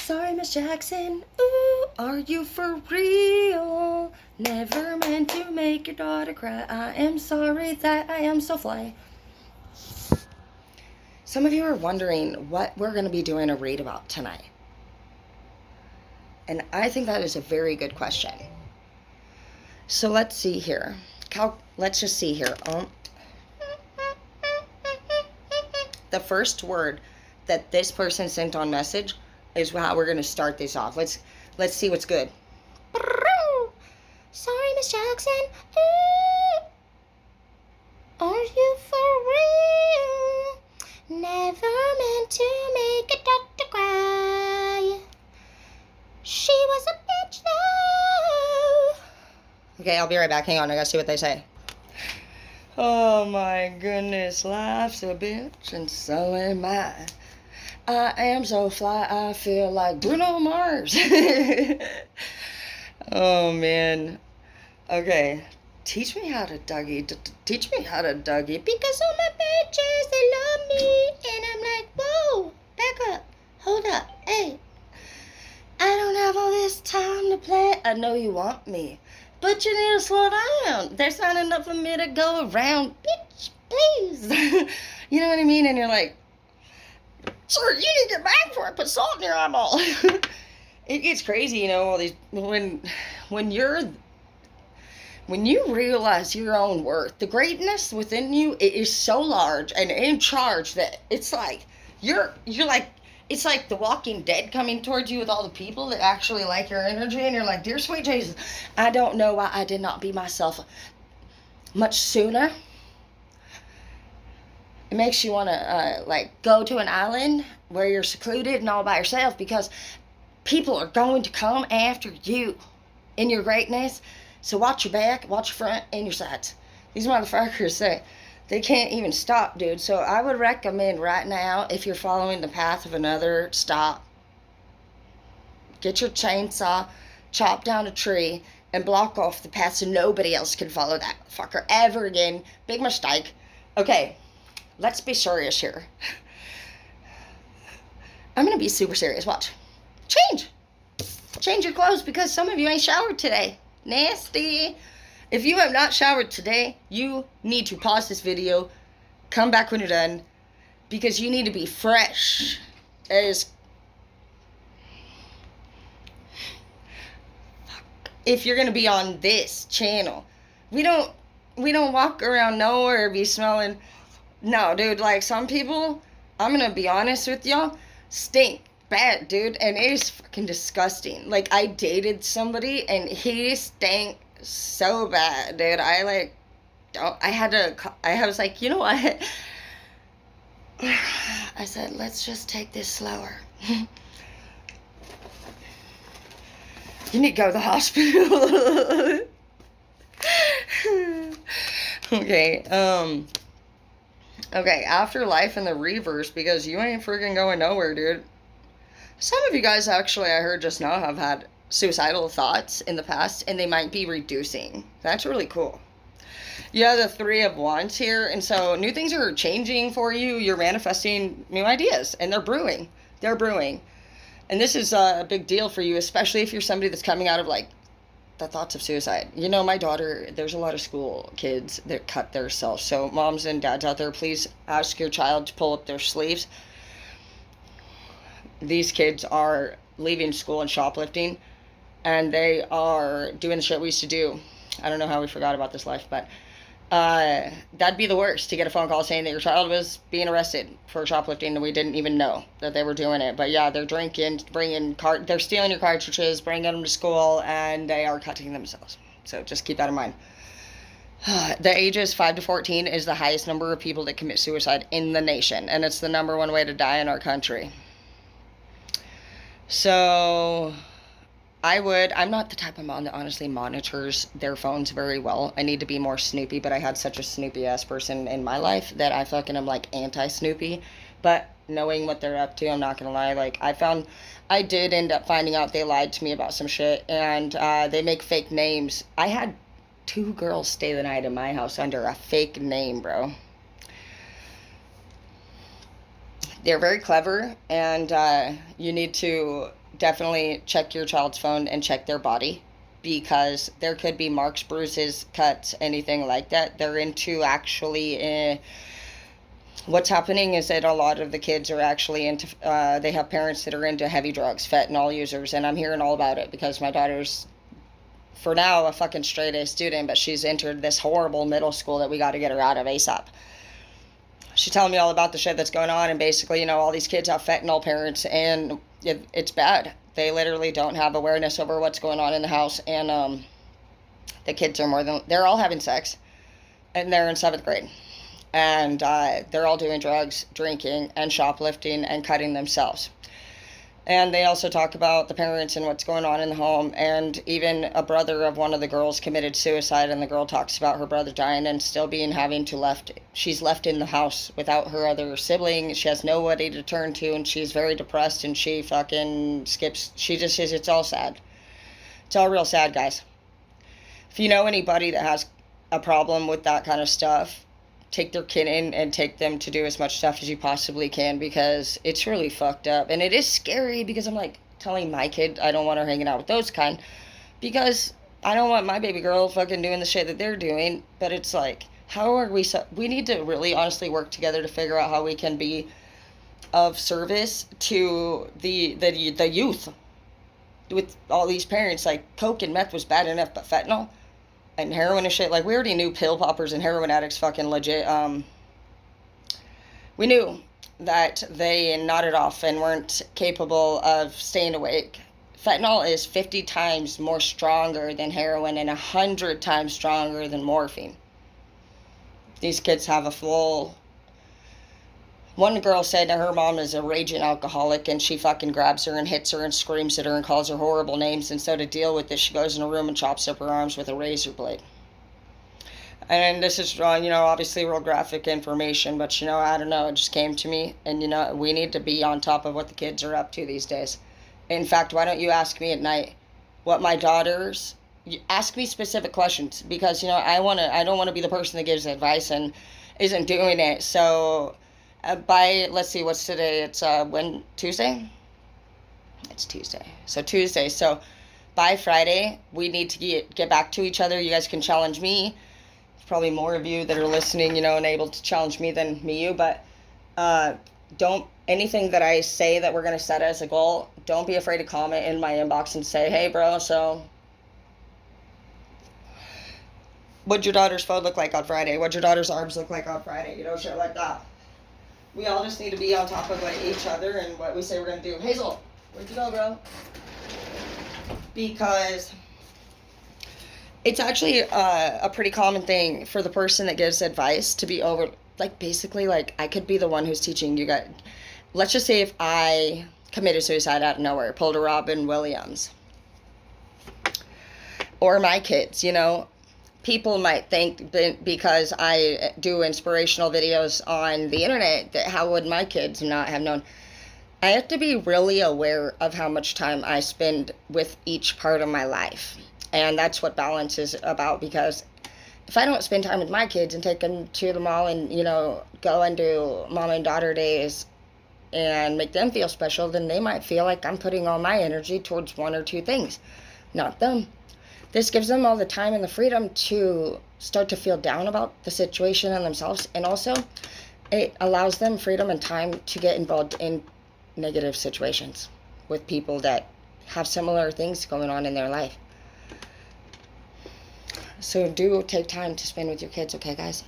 Sorry, Miss Jackson. Ooh, are you for real? Never meant to make your daughter cry. I am sorry that I am so fly. Some of you are wondering what we're going to be doing a read about tonight. And I think that is a very good question. So let's see here. Let's just see here. The first word that this person sent on message is how we're going to start this off. Let's see what's good. Sorry, Miss Jackson. Are you for real? Never meant to make a doctor cry. She was a bitch though. Okay, I'll be right back. Hang on, I gotta see what they say. Oh my goodness, life's a bitch and so am I. I am so fly, I feel like Bruno Mars. Oh man. Okay. Teach me how to Dougie. Teach me how to Dougie. Because all my bitches, they love me. And I'm like, whoa, back up. Hold up. Hey. I don't have all this time to play. I know you want me. But you need to slow down. There's not enough of me to go around. Bitch, please. You know what I mean? And you're like, sir, you need to get back before I put salt in your eyeball. It gets crazy, you know, all these, when you realize your own worth, the greatness within you, it is so large and in charge that it's like, you're like, it's like the Walking Dead coming towards you with all the people that actually like your energy, and you're like, dear sweet Jesus, I don't know why I did not be myself much sooner. It makes you want to, like, go to an island where you're secluded and all by yourself, because people are going to come after you in your greatness. So watch your back, watch your front, and your sides. These motherfuckers, they can't even stop, dude. So I would recommend right now, if you're following the path of another, stop. Get your chainsaw, chop down a tree, and block off the path so nobody else can follow that fucker ever again. Big mistake. Okay, let's be serious here. I'm gonna be super serious. Watch. Change your clothes, because some of you ain't showered today. Nasty. If you have not showered today, you need to pause this video, come back when you're done, because you need to be fresh as if you're gonna be on this channel. We don't walk around nowhere be smelling. No, dude, like, some people, I'm gonna be honest with y'all, stink bad, dude, and it is fucking disgusting. Like, I dated somebody and he stank so bad, dude. I was like, you know what? I said, let's just take this slower. You need to go to the hospital. Okay, okay, afterlife in the reverse, because you ain't freaking going nowhere, dude. Some of you guys, actually, I heard just now, have had suicidal thoughts in the past, and they might be reducing. That's really cool. You have the Three of Wands here, and so new things are changing for you. You're manifesting new ideas, and they're brewing. They're brewing. And this is a big deal for you, especially if you're somebody that's coming out of, like, the thoughts of suicide. You know, my daughter, there's a lot of school kids that cut themselves. So moms and dads out there, please ask your child to pull up their sleeves. These kids are leaving school and shoplifting, and they are doing the shit we used to do. I don't know how we forgot about this life, but that'd be the worst, to get a phone call saying that your child was being arrested for shoplifting and we didn't even know that they were doing it. But yeah, they're drinking, they're stealing your cartridges, bringing them to school, and they are cutting themselves. So just keep that in mind. The ages 5 to 14 is the highest number of people that commit suicide in the nation, and it's the number one way to die in our country. So I'm not the type of mom that honestly monitors their phones very well. I need to be more Snoopy, but I had such a Snoopy ass person in my life that I fucking am like anti-Snoopy. But knowing what they're up to, I'm not gonna lie, like, I did end up finding out they lied to me about some shit, and they make fake names. I had 2 girls stay the night in my house under a fake name, bro. They're very clever, and you need to definitely check your child's phone and check their body, because there could be marks, bruises, cuts, anything like that. They're into actually what's happening is that a lot of the kids are actually into they have parents that are into heavy drugs, fentanyl users, and I'm hearing all about it because my daughter's, for now, a fucking straight A student, but she's entered this horrible middle school that we got to get her out of ASAP. She's telling me all about the shit that's going on, and basically, all these kids have fentanyl parents, and it's bad. They literally don't have awareness over what's going on in the house, and the kids are they're all having sex, and they're in 7th grade. And they're all doing drugs, drinking, and shoplifting, and cutting themselves. And they also talk about the parents and what's going on in the home. And even a brother of one of the girls committed suicide, and the girl talks about her brother dying and still she's left in the house without her other sibling. She has nobody to turn to, and she's very depressed, and she fucking skips. She just says it's all sad. It's all real sad, guys. If you know anybody that has a problem with that kind of stuff, take their kid in and take them to do as much stuff as you possibly can, because it's really fucked up. And it is scary, because I'm like telling my kid I don't want her hanging out with those kind, because I don't want my baby girl fucking doing the shit that they're doing. But it's like, how are we need to really honestly work together to figure out how we can be of service to the youth, with all these parents. Like, coke and meth was bad enough, but fentanyl and heroin and shit, like, we already knew pill poppers and heroin addicts fucking legit, we knew that they nodded off and weren't capable of staying awake. Fentanyl is 50 times more stronger than heroin and 100 times stronger than morphine. These kids have a full... One girl said that her mom is a raging alcoholic, and she fucking grabs her and hits her and screams at her and calls her horrible names. And so to deal with this, she goes in a room and chops up her arms with a razor blade. And this is, obviously real graphic information, but, I don't know, it just came to me. And, we need to be on top of what the kids are up to these days. In fact, why don't you ask me at night what my daughters... Ask me specific questions, because, I don't want to be the person that gives advice and isn't doing it. So... by, let's see, what's today? It's Tuesday? It's Tuesday. So Tuesday. So by Friday, we need to get back to each other. You guys can challenge me. There's probably more of you that are listening, and able to challenge me than you. But anything that I say that we're going to set as a goal, don't be afraid to comment in my inbox and say, hey, bro, so what'd your daughter's phone look like on Friday? What'd your daughter's arms look like on Friday? Shit like that. We all just need to be on top of each other and what we say we're going to do. Hazel, where'd you go, bro? Because it's actually a pretty common thing for the person that gives advice to be basically, I could be the one who's teaching you guys. Let's just say if I committed suicide out of nowhere, pulled a Robin Williams. Or my kids, people might think because I do inspirational videos on the internet that how would my kids not have known? I have to be really aware of how much time I spend with each part of my life. And that's what balance is about, because if I don't spend time with my kids and take them to the mall and, go and do mom and daughter days and make them feel special, then they might feel like I'm putting all my energy towards one or two things, not them. This gives them all the time and the freedom to start to feel down about the situation and themselves. And also, it allows them freedom and time to get involved in negative situations with people that have similar things going on in their life. So do take time to spend with your kids, okay, guys?